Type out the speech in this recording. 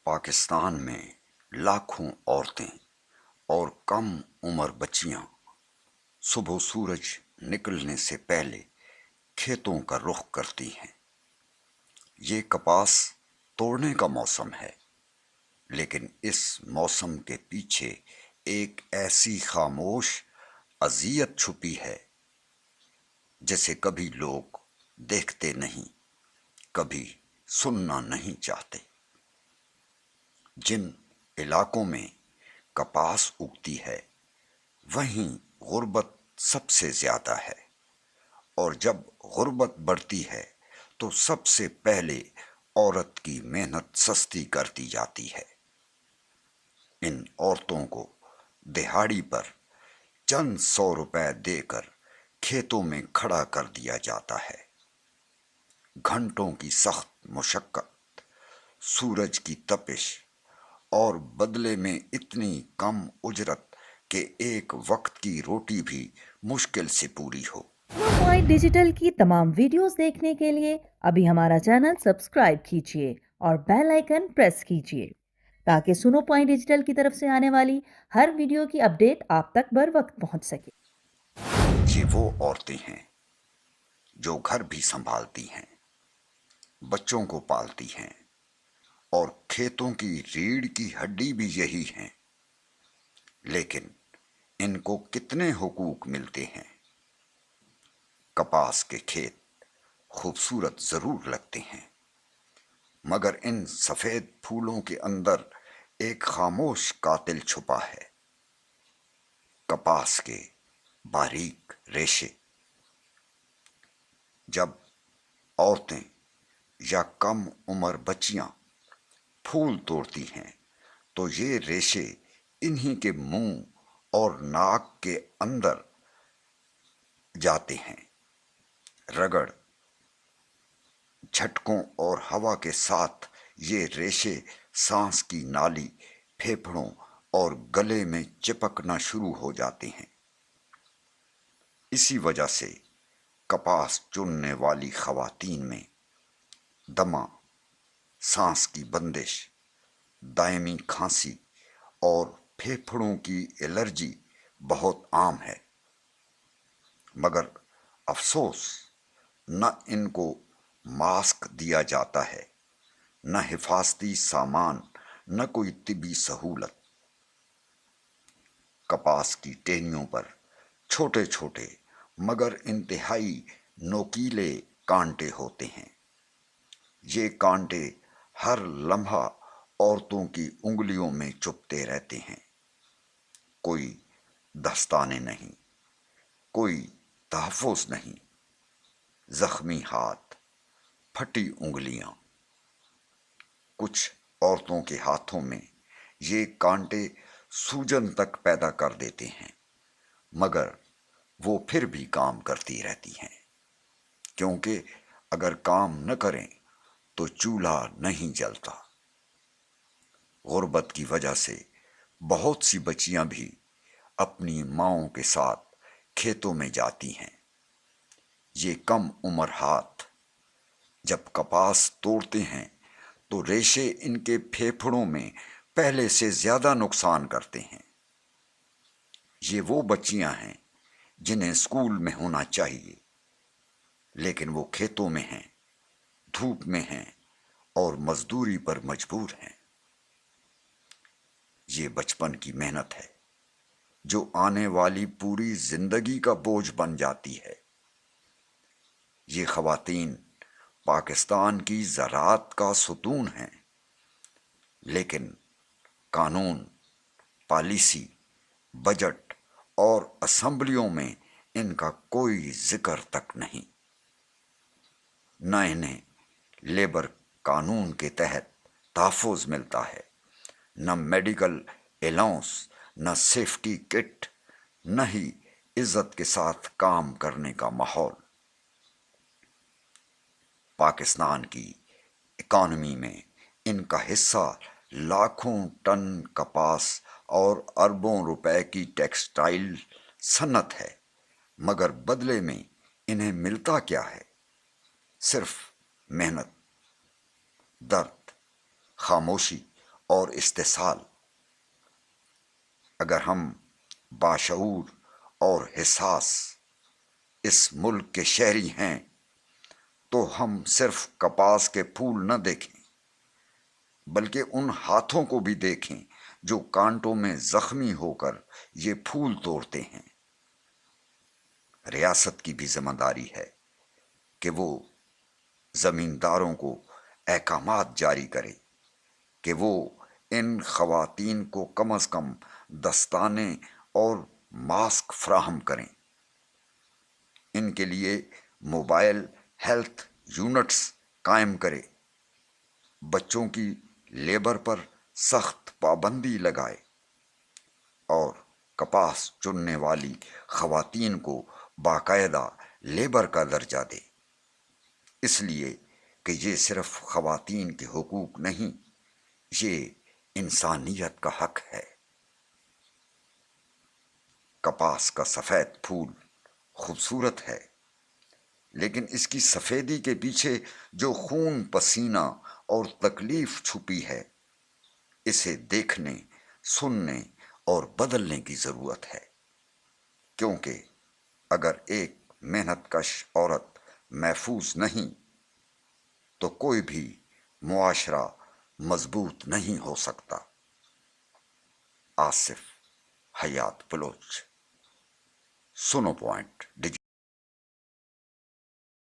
پاکستان میں لاکھوں عورتیں اور کم عمر بچیاں صبح سورج نکلنے سے پہلے کھیتوں کا رخ کرتی ہیں۔ یہ کپاس توڑنے کا موسم ہے، لیکن اس موسم کے پیچھے ایک ایسی خاموش اذیت چھپی ہے جسے کبھی لوگ دیکھتے نہیں، کبھی سننا نہیں چاہتے۔ جن علاقوں میں کپاس اگتی ہے وہیں غربت سب سے زیادہ ہے، اور جب غربت بڑھتی ہے تو سب سے پہلے عورت کی محنت سستی کر دی جاتی ہے۔ ان عورتوں کو دہاڑی پر چند سو روپے دے کر کھیتوں میں کھڑا کر دیا جاتا ہے۔ گھنٹوں کی سخت مشقت، سورج کی تپش، اور بدلے میں اتنی کم اجرت کہ ایک وقت کی روٹی بھی مشکل سے پوری ہو۔ سنو پوائنٹ ڈیجیٹل کی تمام ویڈیوز دیکھنے کے لیے ابھی ہمارا چینل سبسکرائب کیجیے اور بیل آئیکن پریس کیجیے تاکہ سنو پوائنٹ ڈیجیٹل کی طرف سے آنے والی ہر ویڈیو کی اپڈیٹ آپ تک بر وقت پہنچ سکے۔ یہ وہ عورتیں ہیں جو گھر بھی سنبھالتی ہیں، بچوں کو پالتی ہیں، اور کھیتوں کی ریڑھ کی ہڈی بھی یہی ہیں۔ لیکن ان کو کتنے حقوق ملتے ہیں؟ کپاس کے کھیت خوبصورت ضرور لگتے ہیں، مگر ان سفید پھولوں کے اندر ایک خاموش قاتل چھپا ہے۔ کپاس کے باریک ریشے۔ جب عورتیں یا کم عمر بچیاں پھول توڑتی ہیں تو یہ ریشے انہی کے منہ اور ناک کے اندر جاتے ہیں۔ رگڑ، جھٹکوں اور ہوا کے ساتھ یہ ریشے سانس کی نالی، پھیپھڑوں اور گلے میں چپکنا شروع ہو جاتے ہیں۔ اسی وجہ سے کپاس چننے والی خواتین میں دمہ، سانس کی بندش، دائمی کھانسی اور پھیپھڑوں کی الرجی بہت عام ہے۔ مگر افسوس، نہ ان کو ماسک دیا جاتا ہے، نہ حفاظتی سامان، نہ کوئی طبی سہولت۔ کپاس کی ٹہنیوں پر چھوٹے چھوٹے مگر انتہائی نوکیلے کانٹے ہوتے ہیں۔ یہ کانٹے ہر لمحہ عورتوں کی انگلیوں میں چبھتے رہتے ہیں۔ کوئی دستانے نہیں، کوئی تحفظ نہیں، زخمی ہاتھ، پھٹی انگلیاں۔ کچھ عورتوں کے ہاتھوں میں یہ کانٹے سوجن تک پیدا کر دیتے ہیں، مگر وہ پھر بھی کام کرتی رہتی ہیں، کیونکہ اگر کام نہ کریں تو چولہا نہیں جلتا۔ غربت کی وجہ سے بہت سی بچیاں بھی اپنی ماؤں کے ساتھ کھیتوں میں جاتی ہیں۔ یہ کم عمر ہاتھ جب کپاس توڑتے ہیں تو ریشے ان کے پھیپھڑوں میں پہلے سے زیادہ نقصان کرتے ہیں۔ یہ وہ بچیاں ہیں جنہیں اسکول میں ہونا چاہیے، لیکن وہ کھیتوں میں ہیں، دھوپ میں ہیں اور مزدوری پر مجبور ہیں۔ یہ بچپن کی محنت ہے جو آنے والی پوری زندگی کا بوجھ بن جاتی ہے۔ یہ خواتین پاکستان کی زراعت کا ستون ہیں، لیکن قانون، پالیسی، بجٹ اور اسمبلیوں میں ان کا کوئی ذکر تک نہیں۔ نہ انہیں لیبر قانون کے تحت تحفظ ملتا ہے، نہ میڈیکل الاؤنس، نہ سیفٹی کٹ، نہ ہی عزت کے ساتھ کام کرنے کا ماحول۔ پاکستان کی اکانومی میں ان کا حصہ لاکھوں ٹن کپاس اور اربوں روپے کی ٹیکسٹائل صنعت ہے، مگر بدلے میں انہیں ملتا کیا ہے؟ صرف محنت، درد، خاموشی اور استحصال۔ اگر ہم باشعور اور حساس اس ملک کے شہری ہیں تو ہم صرف کپاس کے پھول نہ دیکھیں بلکہ ان ہاتھوں کو بھی دیکھیں جو کانٹوں میں زخمی ہو کر یہ پھول توڑتے ہیں۔ ریاست کی بھی ذمہ داری ہے کہ وہ زمینداروں کو احکامات جاری کرے کہ وہ ان خواتین کو کم از کم دستانے اور ماسک فراہم کریں، ان کے لیے موبائل ہیلتھ یونٹس قائم کرے، بچوں کی لیبر پر سخت پابندی لگائے اور کپاس چننے والی خواتین کو باقاعدہ لیبر کا درجہ دے، اس لیے کہ یہ صرف خواتین کے حقوق نہیں، یہ انسانیت کا حق ہے۔ کپاس کا سفید پھول خوبصورت ہے، لیکن اس کی سفیدی کے پیچھے جو خون پسینہ اور تکلیف چھپی ہے، اسے دیکھنے، سننے اور بدلنے کی ضرورت ہے، کیونکہ اگر ایک محنت کش عورت محفوظ نہیں تو کوئی بھی معاشرہ مضبوط نہیں ہو سکتا۔ آصف حیات بلوچ، سنو پوائنٹ ڈیجیٹل۔